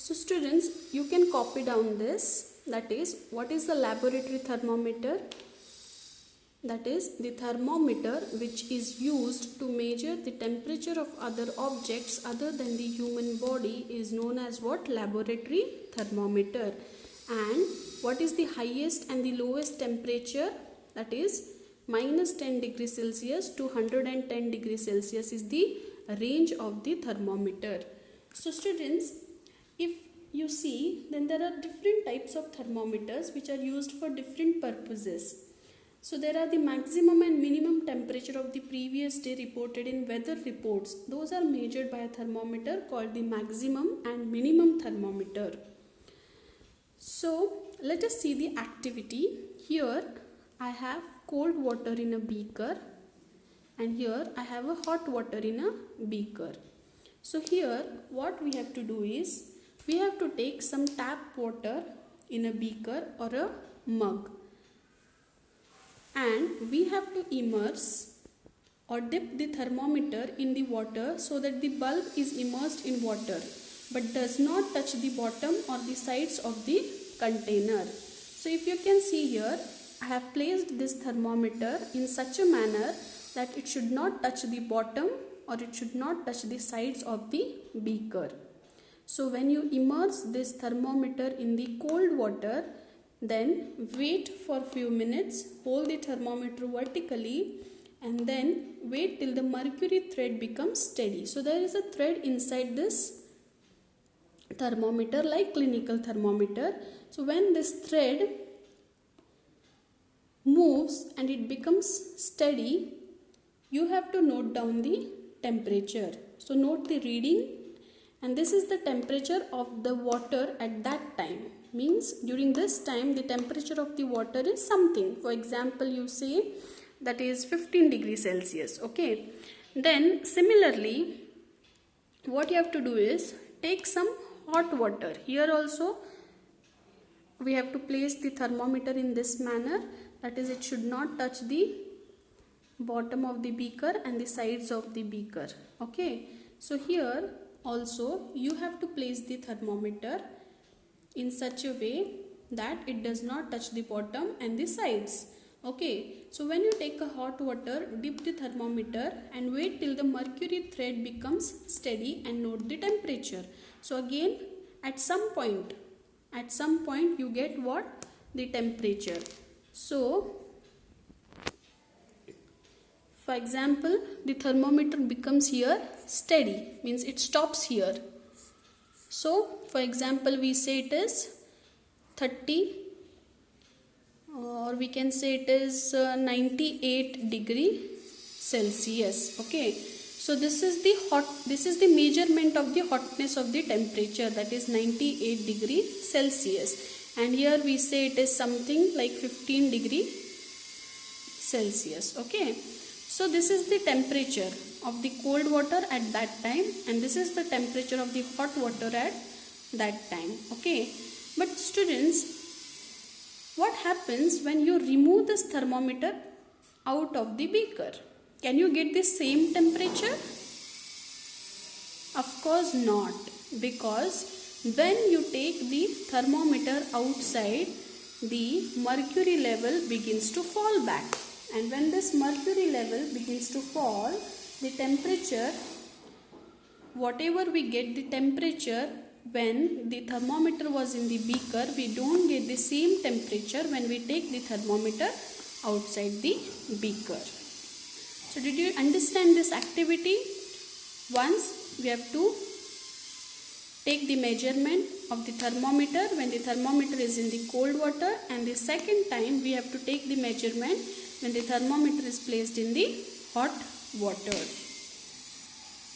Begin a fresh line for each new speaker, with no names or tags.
So students, you can copy down this. That is, what is the laboratory thermometer? That is the thermometer which is used to measure the temperature of other objects other than the human body is known as what? Laboratory thermometer. And what is the highest and the lowest temperature? That is minus 10 degrees Celsius to 110 degrees Celsius is the range of the thermometer. So students, if you see, then there are different types of thermometers which are used for different purposes. So there are the maximum and minimum temperature of the previous day reported in weather reports. Those are measured by a thermometer called the maximum and minimum thermometer. So let us see the activity. Here I have cold water in a beaker and here I have a hot water in a beaker. So here what we have to do is we have to take some tap water in a beaker or a mug. And we have to immerse or dip the thermometer in the water so that the bulb is immersed in water but does not touch the bottom or the sides of the container. So if you can see here, I have placed this thermometer in such a manner that it should not touch the bottom or it should not touch the sides of the beaker. So when you immerse this thermometer in the cold water, then wait for few minutes, hold the thermometer vertically and then wait till the mercury thread becomes steady. So there is a thread inside this thermometer like clinical thermometer. So when this thread moves and it becomes steady, you have to note down the temperature. So note the reading, and this is the temperature of the water at that time. Means during this time the temperature of the water is something. For example, you say that is 15 degrees Celsius. Okay. Then similarly, what you have to do is take some hot water. Here also we have to place the thermometer in this manner. That is, it should not touch the bottom of the beaker and the sides of the beaker. Okay. So here also you have to place the thermometer in such a way that it does not touch the bottom and the sides. Okay, so when you take a hot water, dip the thermometer and wait till the mercury thread becomes steady and note the temperature. So again, at some point you get what? The temperature. So for example, the thermometer becomes here steady, means it stops here. So for example, we say it is 30 or we can say it is 98 degree Celsius. Okay, so this is the measurement of the hotness of the temperature, that is 98 degree Celsius, and here we say it is something like 15 degree Celsius. Okay, so this is the temperature of the cold water at that time and this is the temperature of the hot water at that time. Okay, but students, what happens when you remove this thermometer out of the beaker? Can you get the same temperature? Of course not, because when you take the thermometer outside, the mercury level begins to fall back, and when this mercury level begins to fall, the temperature, whatever we get the temperature when the thermometer was in the beaker, we don't get the same temperature when we take the thermometer outside the beaker. So did you understand this activity? Once we have to take the measurement of the thermometer when the thermometer is in the cold water, and the second time we have to take the measurement when the thermometer is placed in the hot water.